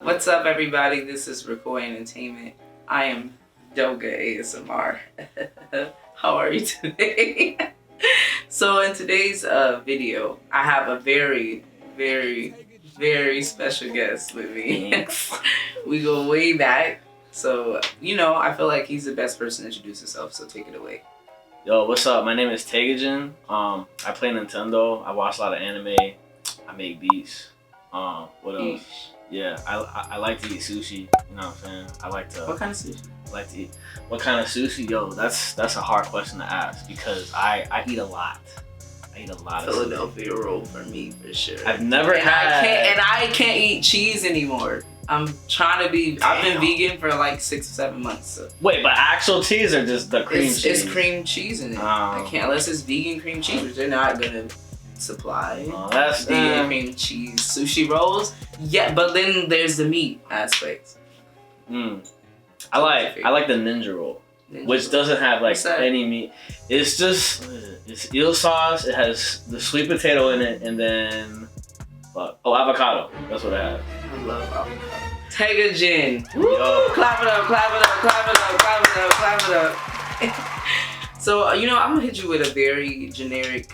What's up, everybody? This is Record Entertainment. I am Doga ASMR. How are you today? So in today's video, I have a very special guest with me. We go way back. So, I feel like he's the best person to introduce himself, so take it away. Yo, what's up? My name is Tegajin. I play Nintendo. I watch a lot of anime. I make beats. What else? Yeah, I like to eat sushi. You know what I'm saying? I like to. What kind of sushi? I like to eat. What kind of sushi? Yo, that's a hard question to ask because I eat a lot. I eat a lot of Philadelphia roll for me for sure. I've never had. I can't eat cheese anymore. I'm trying to be. Damn. I've been vegan for like 6 or 7 months. So. Wait, but actual cheese or just the cream cheese? It's cream cheese in it. I can't unless it's vegan cream cheese, which they're not gonna supply. That's vegan cream cheese sushi rolls. Yeah, but then there's the meat aspect. I like the ninja roll, which doesn't have like any meat. It's just eel sauce. It has the sweet potato in it, and then avocado. That's what it has. I love avocado. Tegajin. Woo! Clap it up, clap it up, clap it up, clap it up, clap it up. So, I'm gonna hit you with a very generic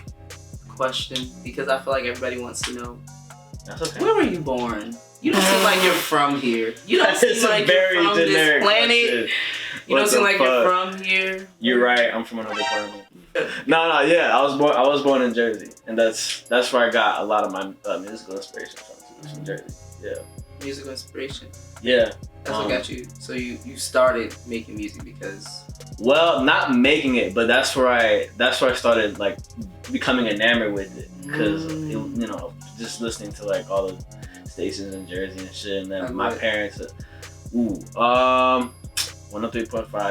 question because I feel like everybody wants to know. That's okay. Where were you born? You don't seem like you're from here. You don't seem like you're from this planet. Question. You don't seem like you're from here. You're right. I'm from another planet. No. Yeah, I was born in Jersey, and that's where I got a lot of my musical inspiration from Jersey. Yeah. Musical inspiration. Yeah. That's what got you. So you started making music because. Well, not making it, but that's where I started like becoming enamored with it because just listening to like all the stations in Jersey and shit, and then my parents, 103.5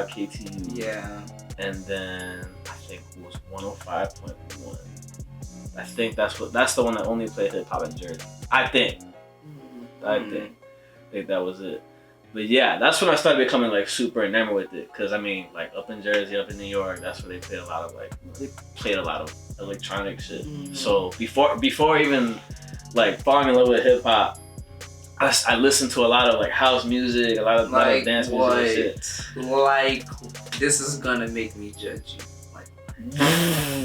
KTU. Yeah. And then I think it was 105.1. I think that's the one that only played hip hop in Jersey. I think that was it. But yeah, that's when I started becoming like super enamored with it. Cause I mean, like up in Jersey, up in New York, that's where they played a lot of electronic shit. So before even like falling in love with hip hop, I listened to a lot of like house music, a lot of dance music and shit. Like, this is gonna make me judge you. Like,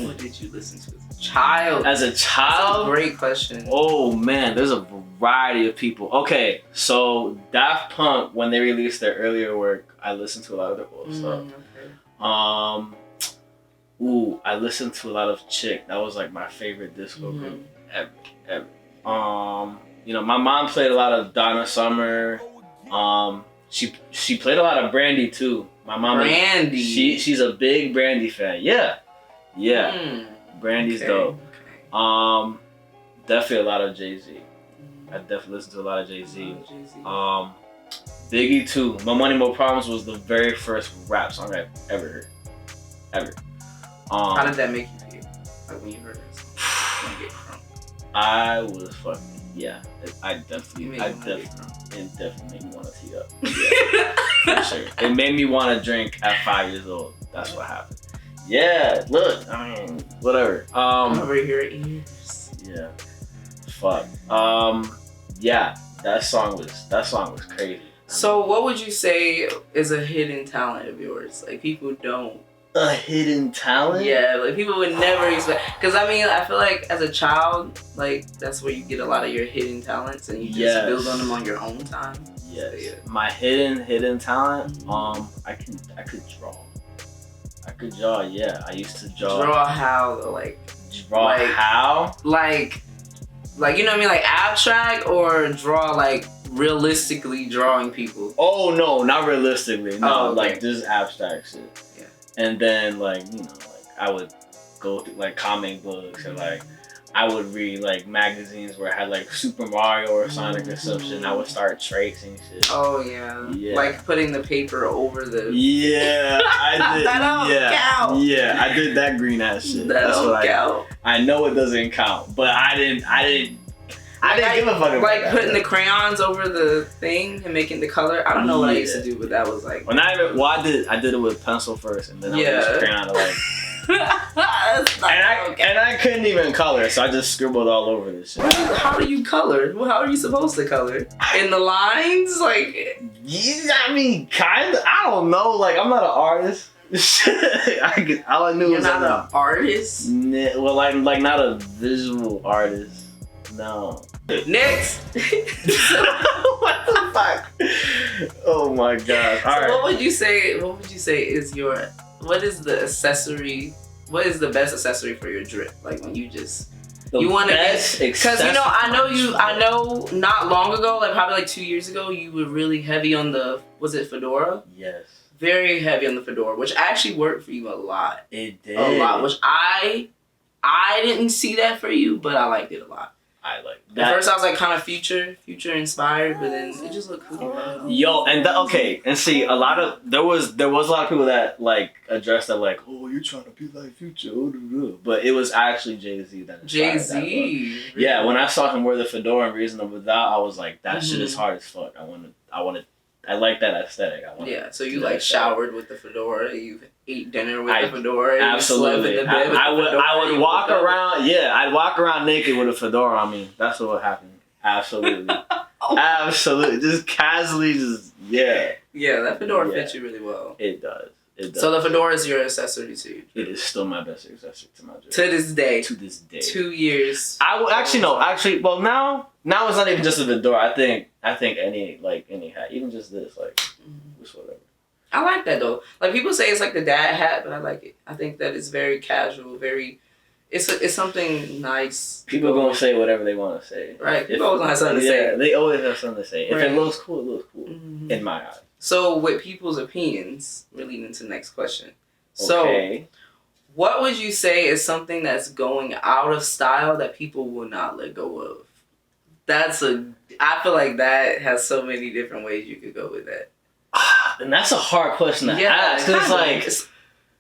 what did you listen to as a child? As a child? That's a great question. Oh man, there's a variety of people. Okay, so Daft Punk, when they released their earlier work, I listened to a lot of their old stuff. Okay. I listened to a lot of Chick. That was like my favorite disco group ever. My mom played a lot of Donna Summer. She played a lot of Brandy too. My mom. Brandy. She's a big Brandy fan. Yeah. Brandy's dope. Okay. Definitely a lot of Jay-Z. I definitely listened to a lot of Jay-Z. Biggie too. My Money More Problems was the very first rap song I've ever heard. How did that make you feel? Like when you heard that song? When you get crunk? I was fucking it definitely made me want to tee up. Yeah, for sure. It made me want to drink at 5 years old. That's what happened. Yeah, look, I mean, whatever. Over your ears. Yeah. Fuck. Yeah, that song was crazy. So what would you say is a hidden talent of yours? Like people don't. A hidden talent? Yeah, like people would never expect. Because I mean, I feel like as a child, like that's where you get a lot of your hidden talents, and you just build on them on your own time. Yes. So, yeah. My hidden talent. I could draw. I could draw. Yeah, I used to draw. Draw how though? Draw how? Like you know what I mean? Like abstract or draw like realistically drawing people? Oh no, not realistically. No, okay. Like just abstract shit. Yeah. And then I would go through like comic books and like I would read like magazines where I had like Super Mario or Sonic or some shit, and I would start tracing shit. Oh yeah. Like putting the paper over the. Yeah, I did. That don't count. Yeah, I did that green ass shit. That's what count. I know it doesn't count, but I didn't give a fuck about like that. Putting the crayons over the thing and making the color. I don't know what I used to do, but that was like. I did it with pencil first, and then I would use crayon to like And I couldn't even color, so I just scribbled all over this shit. How do you color? Well, how are you supposed to color? In the lines? Like... Yeah, I mean, kind of. I don't know. Like, I'm not an artist. All I knew You're was not an artist? Well, like not a visual artist. No. Next. What the fuck? Oh my god. All right. What would you say is your... What is the accessory... What is the best accessory for your drip? Like when you just... You want to get... Because, you know, I know not long ago, like probably like 2 years ago, you were really heavy on the... Was it fedora? Yes. Very heavy on the fedora, which actually worked for you a lot. It did. A lot, which I didn't see that for you, but I liked it a lot. I like that. At first I was like kind of future inspired, but then it just looked cool. Yo, and okay, and see, there was a lot of people that like addressed that like, oh, you're trying to be like Future, but it was actually Jay-Z that inspired that look. Really? Yeah, when I saw him wear the fedora and Reasonable Doubt, I was like, that shit is hard as fuck. I like that aesthetic. Yeah, so you like showered with the fedora, you ate dinner with the fedora, absolutely. You slept in the bed with the fedora, I would walk around. Yeah, I'd walk around naked with a fedora on me. That's what would happen. Absolutely, absolutely. Just casually, yeah. Yeah, that fedora fits you really well. It does. It does. So the fedora is your accessory too. It is still my best accessory to my dress. To this day. To this day. 2 years. I will actually no. Actually, well now it's not even just a fedora. I think any hat, even just this, like just whatever. I like that though. Like people say it's like the dad hat, but I like it. I think that it's very casual, very. It's something nice. People gonna say whatever they want to say. Right. People always have something to say. Yeah, they always have something to say. Right. If it looks cool, it looks cool in my eyes. So with people's opinions, we're leading into the next question. Okay. So, what would you say is something that's going out of style that people will not let go of? I feel like that has so many different ways you could go with that. And that's a hard question to ask.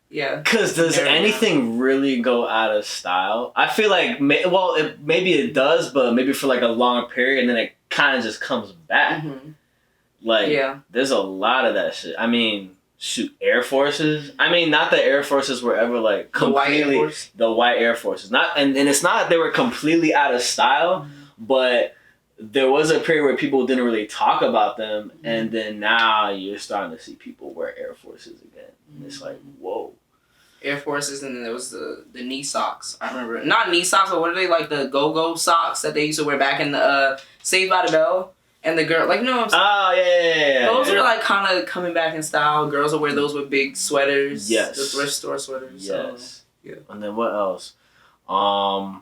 Because does anything really go out of style? I feel like, maybe it does, but maybe for like a long period, and then it kind of just comes back. Mm-hmm. Like, there's a lot of that shit. I mean, shoot, Air Forces. I mean, not that Air Forces were ever like completely the white Air Forces. Not, and it's not that they were completely out of style, but there was a period where people didn't really talk about them, and then now you're starting to see people wear Air Forces again. And it's like, whoa. Air Forces, and then there was the knee socks. I remember, not knee socks, but what are they, like the go-go socks that they used to wear back in the Saved by the Bell? And the girl, like, you know what I'm saying? Oh, yeah. Those are, like, kind of coming back in style. Girls will wear those with big sweaters. Yes. The thrift store sweaters. Yes. So, yeah. And then what else? No,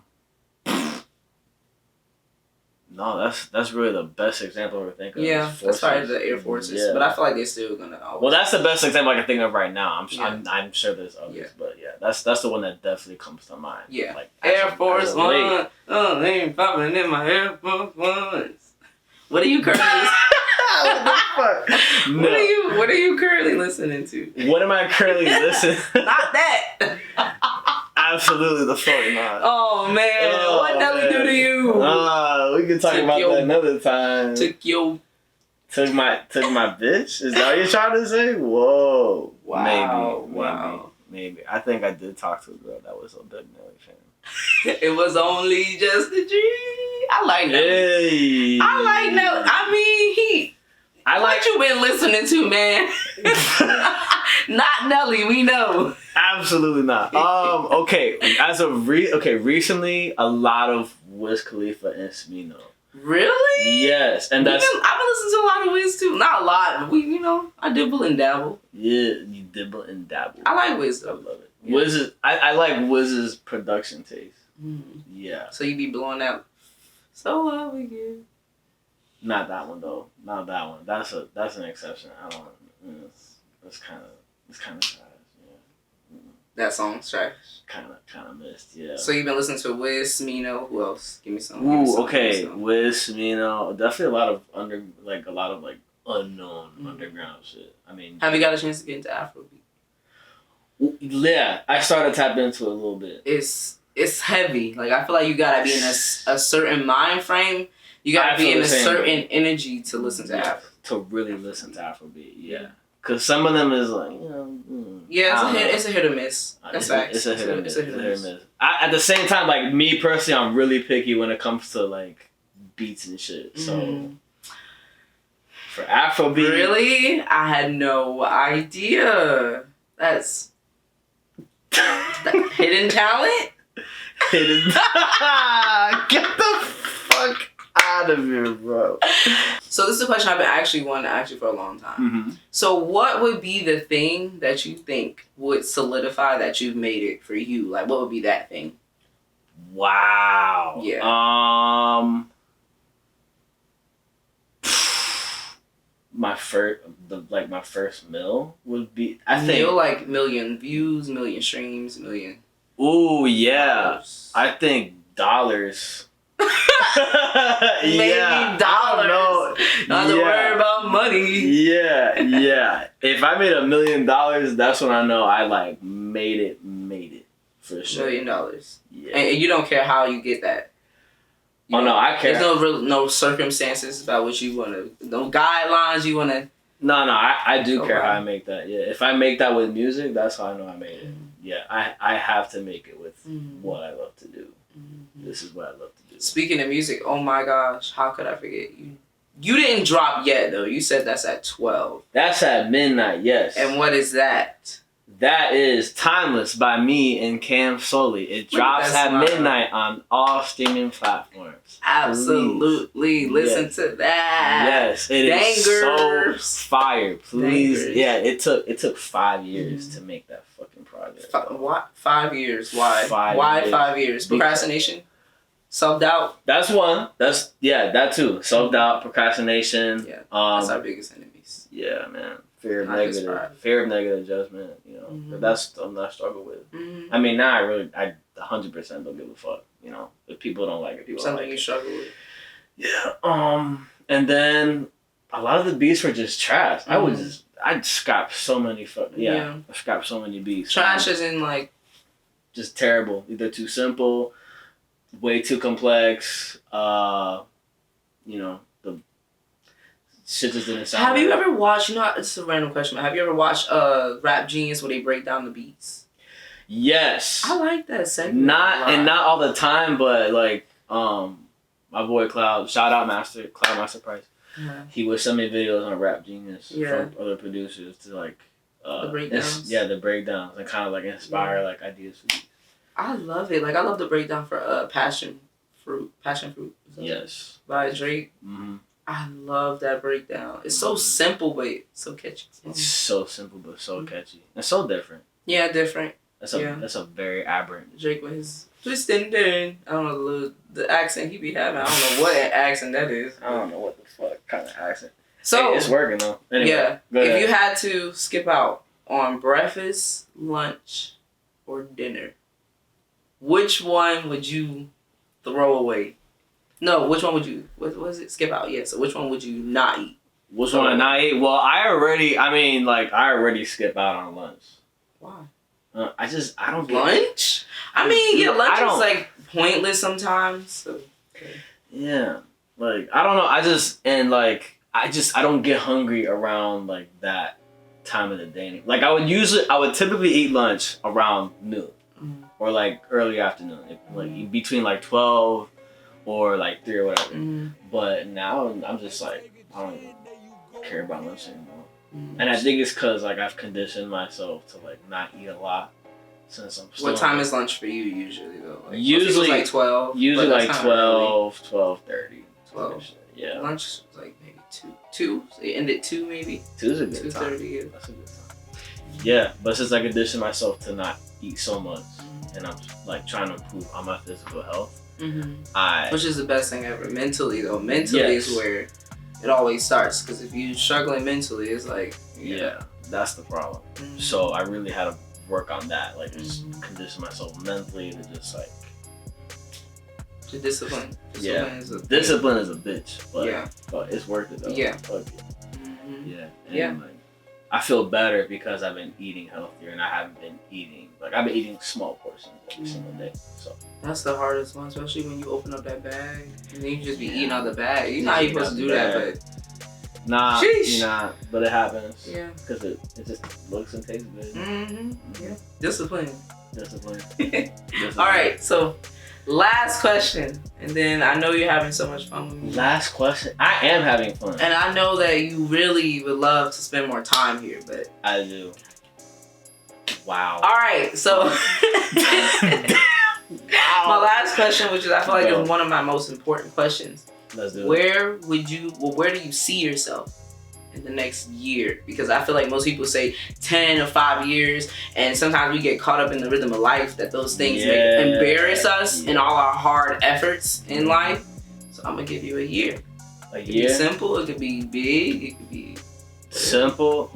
that's really the best example I can think of. Yeah, as far as the Air Forces. Yeah. But I feel like they're still going to always... Well, that's the best example I can think of right now. I'm sure there's others. But, yeah, that's the one that definitely comes to mind. Yeah. Like, Air Force One. Oh, they ain't popping in my Air Force Ones. What are you currently What the fuck? No. What are you currently listening to? What am I currently listening? Not that. Absolutely the fuck not. Oh man, what Nelly do to you? We can talk about that another time. Took my bitch? Is that what you're trying to say? Whoa. Wow. Maybe. I think I did talk to a girl that was a big Nelly fan. It was only just a dream. I like Nelly. Hey. I like Nelly. I mean, what you been listening to, man? Not Nelly, we know. Absolutely not. Okay. Recently a lot of Wiz Khalifa and Smino. Really? Yes, and I've been listening to a lot of Wiz too. Not a lot, but I dibble and dabble. Yeah, you dibble and dabble. I like Wiz though. I love it. Yeah. Wiz is, I like Wiz's production taste. Mm-hmm. Yeah. So you be blowing out. So what we get? Not that one though. Not that one. That's an exception. I don't. It's kind of trash. Yeah. That song's trash. Kind of missed. Yeah. So you've been listening to Wiz, Smino. Who else? Give me some. Okay. Wiz, Smino. Definitely a lot of unknown underground shit. I mean. Have you got a chance to get into Afrobeat? Yeah, I started tapping into it a little bit. It's heavy. Like I feel like you gotta be in a certain mind frame. You gotta be in a certain energy to listen to Afro. To really listen to Afrobeat, yeah. Cause some of them is like, Yeah, it's a hit or miss. That's facts. It's a hit or miss. At the same time, like me personally, I'm really picky when it comes to like beats and shit. So for Afrobeat, really, I had no idea. That's hidden talent. Hidden. Get the fuck out of here, bro. So this is a question I've been actually wanting to ask you for a long time. Mm-hmm. So what would be the thing that you think would solidify that you've made it for you? Like, what would be that thing? Wow. Yeah. My first mill would be, I think, Meal, like million views, million streams, million. Ooh, yeah. Dollars. I think dollars. Maybe dollars. Not to worry about money. Yeah. If I made $1 million, that's when I know I like made it for sure. $1 million. Yeah. And you don't care how you get that. No, I care. There's no circumstances about what you want to, no guidelines you want to. No, I do care how I make that. Yeah, if I make that with music, that's how I know I made it. Yeah, I have to make it with what I love to do. This is what I love to do. Speaking of music, oh my gosh, how could I forget you? You didn't drop yet though. You said that's at 12. That's at midnight, yes. And what is that? That is Timeless by me and Cam Soley. It drops at midnight on all streaming platforms. Absolutely. Please. Listen to that. Yes, it is so fire. Please. Bangers. Yeah, it took 5 years to make that fucking project. What? 5 years. Why? 5 Why years. 5 years? Procrastination? Self-doubt? That's one. That too. Self-doubt, procrastination. Yeah. That's our biggest enemies. Yeah, man. Fear of negative judgment, that's something I struggle with. I mean, now I 100% don't give a fuck, if people don't like it, people something don't like you it. struggle with. Yeah. And then a lot of the beats were just trash. I scrapped so many I scrapped so many beats. Trash as in like just terrible. Either too simple, way too complex, the shit just didn't sound. Have you ever watched, it's a random question, but have you ever watched Rap Genius where they break down the beats? Yes. I like that segment. Not all the time, but like my boy Cloud, shout out Cloud Master Price. He would send me videos on Rap Genius from other producers to like the breakdowns. The breakdowns and kind of like inspire like ideas for beats. I love it. Like I love the breakdown for Passion Fruit. Yes. By Drake. Mm-hmm. I love that breakdown. It's so simple, but so catchy. It's so simple, but so catchy. And so different. Yeah, different. That's a very aberrant. Drake with his twisting down. I don't know the accent he be having. I don't know what accent that is. I don't know what the fuck kind of accent. So it's working though. Anyway, if you had to skip out on breakfast, lunch, or dinner, which one would you throw away? No, which one would you? What was it? Skip out. Yeah. So which one would you not eat? Which one would I not eat? Well, I already skip out on lunch. Why? I don't get lunch. I mean, lunch is like pointless sometimes. So. Yeah, like I don't know. I don't get hungry around like that time of the day. Like I would typically eat lunch around noon or like early afternoon, like between like 12 or like 3 or whatever. But now I'm just like I don't even care about lunch anymore. And I think it's because like I've conditioned myself to like not eat a lot since I'm still. What time is lunch for you usually though? Like, usually like 12. Usually like 12, 12:30. 12. Yeah. Lunch is like maybe 2. So you end at 2 maybe. 2's a good time. 2:30. Yeah. That's a good time. Yeah, but since I conditioned myself to not eat so much, and I'm like trying to improve on my physical health, which is the best thing ever. Mentally though, is where it always starts. Because if you're struggling mentally, it's like that's the problem. So I really had to work on that, like just condition myself mentally to just like to discipline. Discipline is a bitch, but it's worth it though. Yeah. Fuck it. And like, I feel better because I've been eating healthier and I haven't been eating I've been eating small portions every single day. So that's the hardest one, especially when you open up that bag and then you just be eating out the bag. You know how you're supposed to do that, but Nah, Sheesh. you're not. But it happens. Yeah. Because it just looks and tastes good. Yeah. Discipline. Discipline. All right. So, last question, and then I know you're having so much fun with me. Last question. I am having fun. And I know that you really would love to spend more time here, but I do. Wow. all right. So, my last question, which is I feel like is one of my most important questions. Let's do it. Where do you see yourself in the next year? Because I feel like most people say 10 or 5 years, and sometimes we get caught up in the rhythm of life that those things embarrass us in all our hard efforts in life. So I'm gonna give you a year. A It could year? be simple, it could be big, it could be Simple.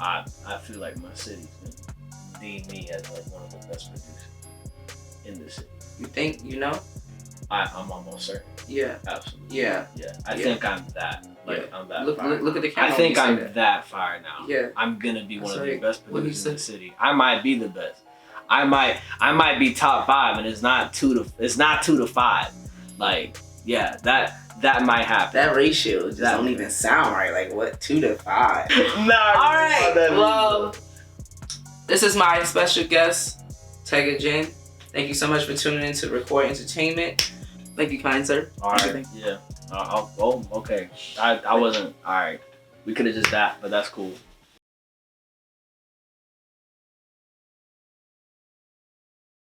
I feel like my city's gonna deem me as like one of the best producers in the city. You think, you know? I'm almost certain. Yeah. Absolutely. Yeah. Yeah. I think I'm that. Like I'm that. Look at the I camera. think when you I'm say that fire now. Yeah. I'm gonna be one of the Sorry, best what did you producers in the say? city. I might be the best. I might be top 5, and it's not 2 to 5. Like, yeah, that might happen. That ratio just don't even sound right. Like what, 2 to 5? Nah. All right. Well, this is my special guest, Tegajin. Thank you so much for tuning in to Record Entertainment. Thank you, kind sir. All right. Yeah. Oh, okay. I wasn't. All right. We could have just that, but that's cool.